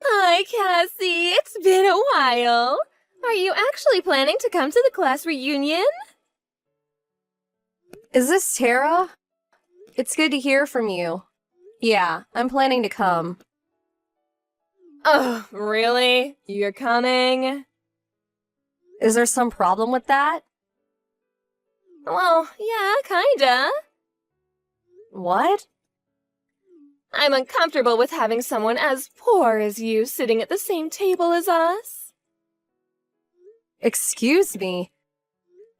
Hi, Cassie. It's been a while. Are you actually planning to come to the class reunion? Is this Tara? It's good to hear from you. Yeah, I'm planning to come. Oh, really? You're coming? Is there some problem with that? Well, yeah, kinda. What? I'm uncomfortable with having someone as poor as you sitting at the same table as us. Excuse me?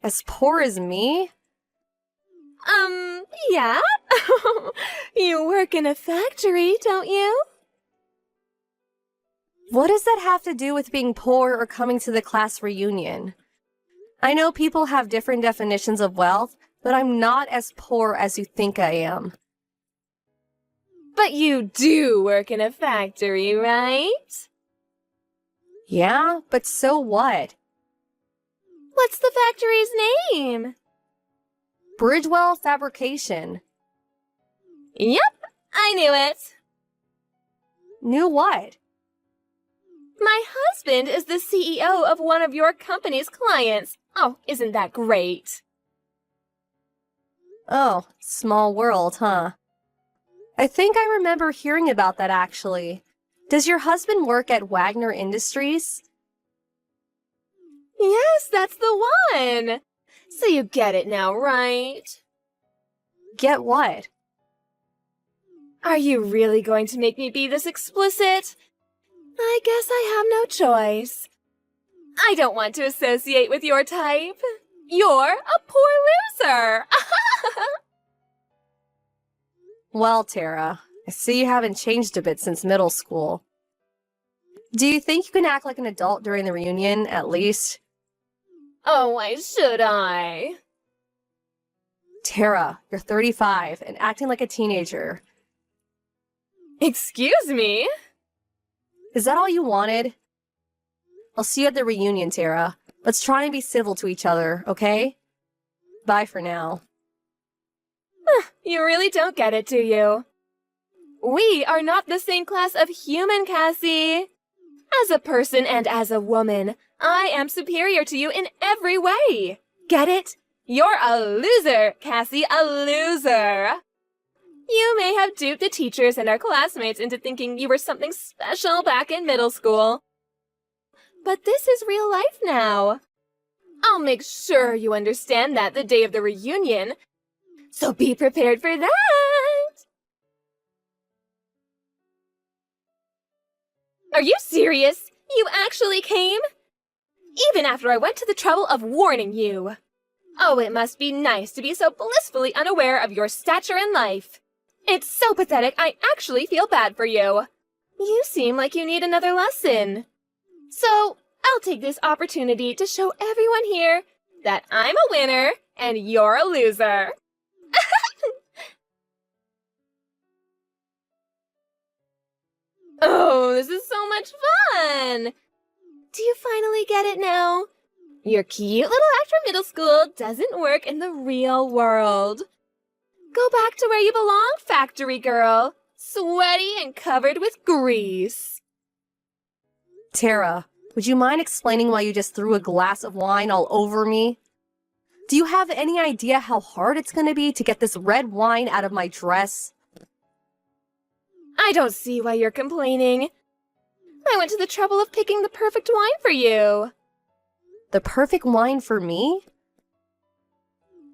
As poor as me? Yeah? You work in a factory, don't you? What does that have to do with being poor or coming to the class reunion? I know people have different definitions of wealth, but I'm not as poor as you think I am. But you do work in a factory, right? Yeah, but so what? What's the factory's name? Bridgewell Fabrication. Yep, I knew it. Knew what? My husband is the CEO of one of your company's clients. Oh, isn't that great? Oh, small world, huh? I think I remember hearing about that actually. Does your husband work at Wagner Industries? Yes, that's the one. So you get it now, right? Get what? Are you really going to make me be this explicit? I guess I have no choice. I don't want to associate with your type. You're a poor loser. Well, Tara, I see you haven't changed a bit since middle school. Do you think you can act like an adult during the reunion, at least? Oh, why should I? Tara, you're 35 and acting like a teenager. Excuse me? Is that all you wanted? I'll see you at the reunion, Tara. Let's try and be civil to each other, okay? Bye for now. You really don't get it, do you? We are not the same class of human, Cassie. As a person and as a woman, I am superior to you in every way. Get it? You're a loser, Cassie, a loser. You may have duped the teachers and our classmates into thinking you were something special back in middle school. But this is real life now. I'll make sure you understand that the day of the reunion. So be prepared for that! Are you serious? You actually came? Even after I went to the trouble of warning you. Oh, it must be nice to be so blissfully unaware of your stature in life. It's so pathetic, I actually feel bad for you. You seem like you need another lesson. So, I'll take this opportunity to show everyone here that I'm a winner and you're a loser. Oh, this is so much fun! Do you finally get it now? Your cute little act from middle school doesn't work in the real world. Go back to where you belong, factory girl. Sweaty and covered with grease. Tara, would you mind explaining why you just threw a glass of wine all over me? Do you have any idea how hard it's going to be to get this red wine out of my dress? I don't see why you're complaining. I went to the trouble of picking the perfect wine for you. The perfect wine for me?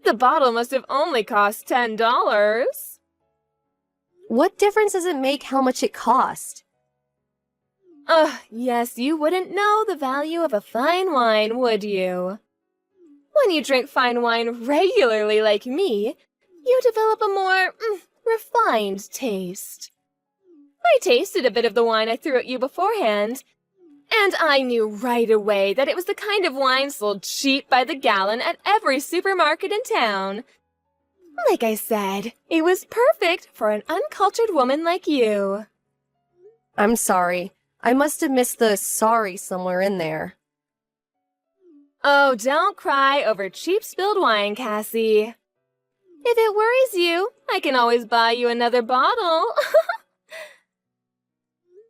The bottle must have only cost $10. What difference does it make how much it cost? Yes, you wouldn't know the value of a fine wine, would you? When you drink fine wine regularly like me, you develop a more refined taste. I tasted a bit of the wine I threw at you beforehand, and I knew right away that it was the kind of wine sold cheap by the gallon at every supermarket in town. Like I said, it was perfect for an uncultured woman like you. I'm sorry. I must have missed the sorry somewhere in there. Oh, don't cry over cheap spilled wine, Cassie. If it worries you, I can always buy you another bottle.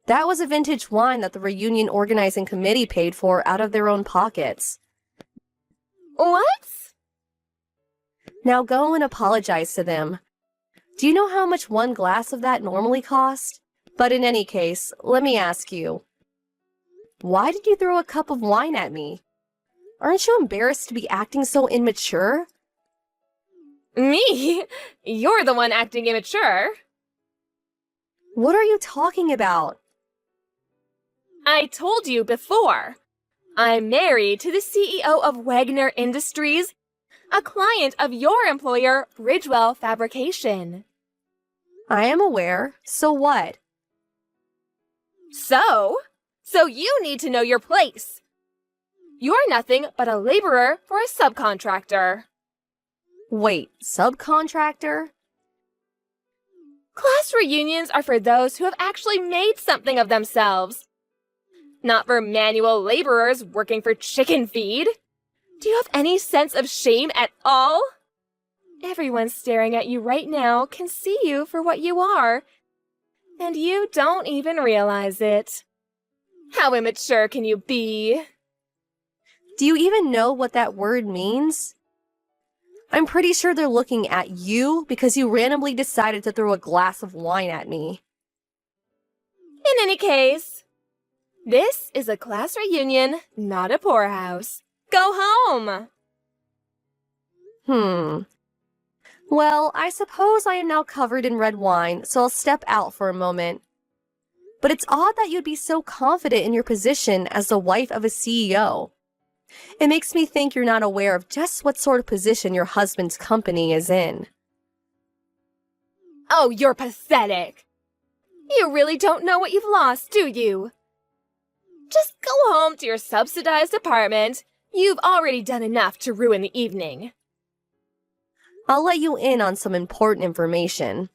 That was a vintage wine that the reunion organizing committee paid for out of their own pockets. What? Now go and apologize to them. Do you know how much one glass of that normally costs? But in any case, let me ask you. Why did you throw a cup of wine at me? Aren't you embarrassed to be acting so immature? Me? You're the one acting immature. What are you talking about? I told you before. I'm married to the CEO of Wagner Industries, a client of your employer, Bridgewell Fabrication. I am aware. So what? So you need to know your place. You're nothing but a laborer for a subcontractor. Wait, subcontractor? Class reunions are for those who have actually made something of themselves, not for manual laborers working for chicken feed. Do you have any sense of shame at all? Everyone staring at you right now can see you for what you are, and you don't even realize it. How immature can you be? Do you even know what that word means? I'm pretty sure they're looking at you because you randomly decided to throw a glass of wine at me. In any case, this is a class reunion, not a poorhouse. Go home! Well, I suppose I am now covered in red wine, so I'll step out for a moment. But it's odd that you'd be so confident in your position as the wife of a CEO. It makes me think you're not aware of just what sort of position your husband's company is in. Oh, you're pathetic. You really don't know what you've lost, do you? Just go home to your subsidized apartment. You've already done enough to ruin the evening. I'll let you in on some important information.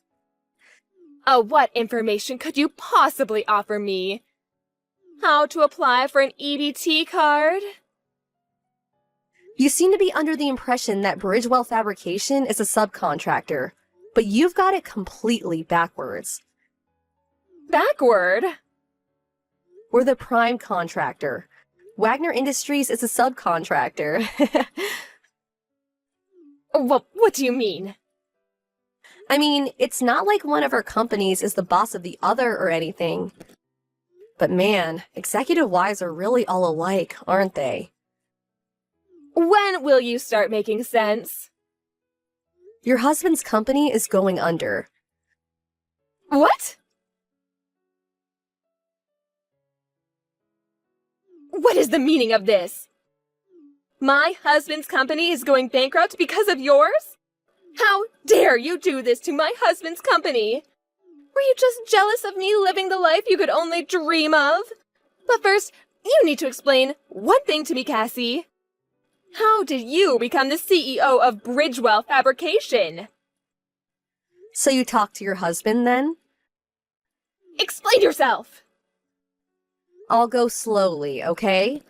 Oh, what information could you possibly offer me? How to apply for an EBT card? You seem to be under the impression that Bridgewell Fabrication is a subcontractor, but you've got it completely backwards. Backward? We're the prime contractor. Wagner Industries is a subcontractor. What do you mean? I mean, it's not like one of our companies is the boss of the other or anything. But man, executive wives are really all alike, aren't they? When will you start making sense? Your husband's company is going under. What? What is the meaning of this? My husband's company is going bankrupt because of yours? How dare you do this to my husband's company? Were you just jealous of me living the life you could only dream of? But first, you need to explain one thing to me, Cassie. How did you become the CEO of Bridgewell Fabrication? So you talked to your husband then? Explain yourself! I'll go slowly, okay?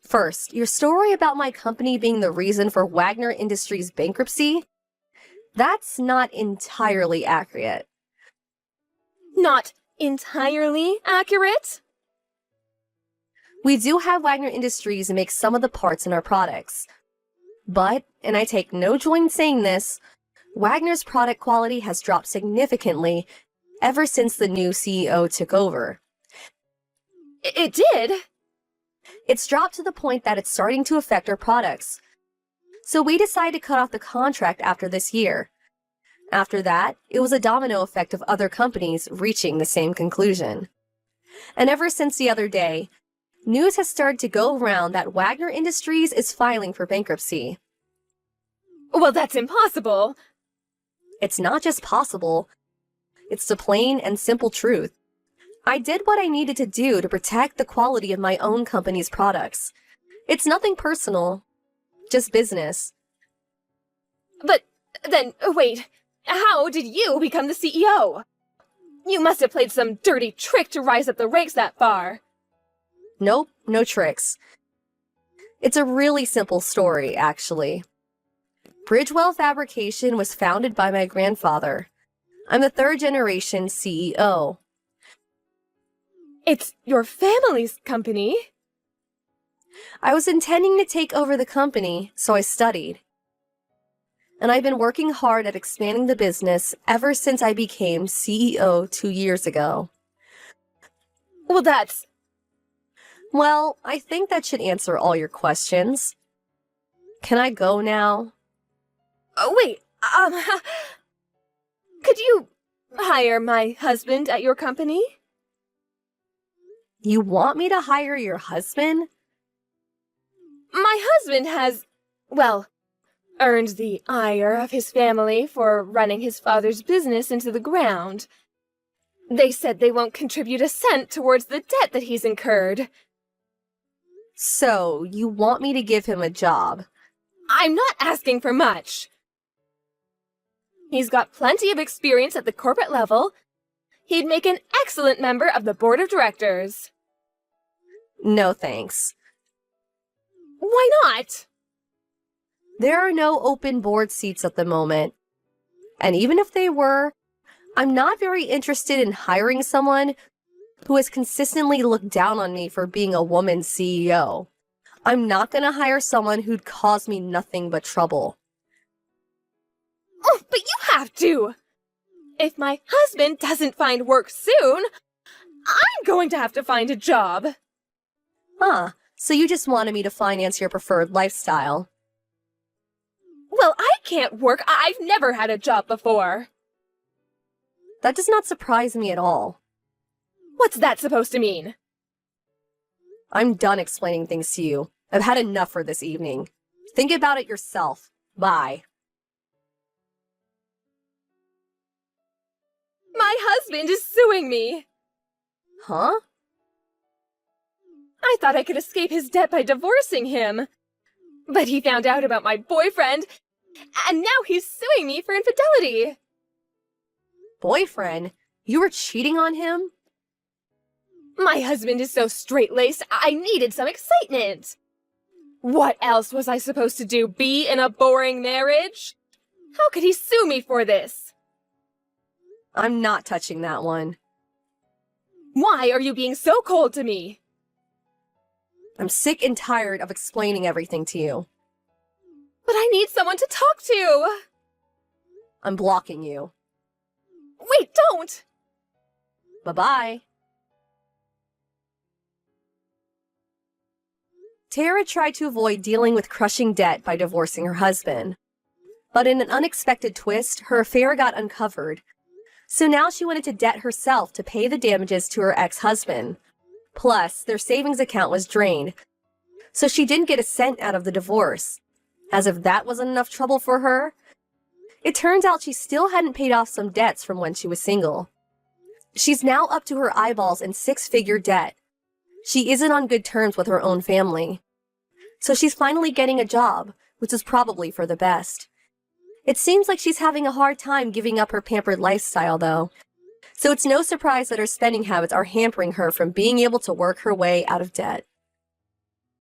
First, your story about my company being the reason for Wagner Industries' bankruptcy? That's not entirely accurate. Not entirely accurate? We do have Wagner Industries make some of the parts in our products. But, and I take no joy in saying this, Wagner's product quality has dropped significantly ever since the new CEO took over. It did? It's dropped to the point that it's starting to affect our products. So we decided to cut off the contract after this year. After that, it was a domino effect of other companies reaching the same conclusion. And ever since the other day, news has started to go around that Wagner Industries is filing for bankruptcy. Well, that's impossible. It's not just possible. It's the plain and simple truth. I did what I needed to do to protect the quality of my own company's products. It's nothing personal, just business. But then, wait, how did you become the CEO? You must have played some dirty trick to rise up the ranks that far. Nope, no tricks. It's a really simple story, actually. Bridgewell Fabrication was founded by my grandfather. I'm the third generation CEO. It's your family's company. I was intending to take over the company, so I studied. And I've been working hard at expanding the business ever since I became CEO 2 years ago. Well, Well, I think that should answer all your questions. Can I go now? Oh, wait, could you hire my husband at your company? You want me to hire your husband? My husband has, well, earned the ire of his family for running his father's business into the ground. They said they won't contribute a cent towards the debt that he's incurred. So, you want me to give him a job? I'm not asking for much. He's got plenty of experience at the corporate level. He'd make an excellent member of the board of directors. No thanks. Why not? There are no open board seats at the moment. And even if they were, I'm not very interested in hiring someone who has consistently looked down on me for being a woman CEO. I'm not going to hire someone who'd cause me nothing but trouble. Oh, but you have to! If my husband doesn't find work soon, I'm going to have to find a job. So you just wanted me to finance your preferred lifestyle. Well, I can't work. I've never had a job before. That does not surprise me at all. What's that supposed to mean? I'm done explaining things to you. I've had enough for this evening. Think about it yourself. Bye. My husband is suing me. Huh? I thought I could escape his debt by divorcing him. But he found out about my boyfriend, and now he's suing me for infidelity. Boyfriend? You were cheating on him? My husband is so straight-laced, I needed some excitement. What else was I supposed to do, be in a boring marriage? How could he sue me for this? I'm not touching that one. Why are you being so cold to me? I'm sick and tired of explaining everything to you. But I need someone to talk to. I'm blocking you. Wait, don't! Bye-bye. Tara tried to avoid dealing with crushing debt by divorcing her husband. But in an unexpected twist, her affair got uncovered. So now she went into debt herself to pay the damages to her ex-husband. Plus, their savings account was drained, so she didn't get a cent out of the divorce. As if that wasn't enough trouble for her. It turns out she still hadn't paid off some debts from when she was single. She's now up to her eyeballs in six-figure debt. She isn't on good terms with her own family. So she's finally getting a job, which is probably for the best. It seems like she's having a hard time giving up her pampered lifestyle, though. So it's no surprise that her spending habits are hampering her from being able to work her way out of debt.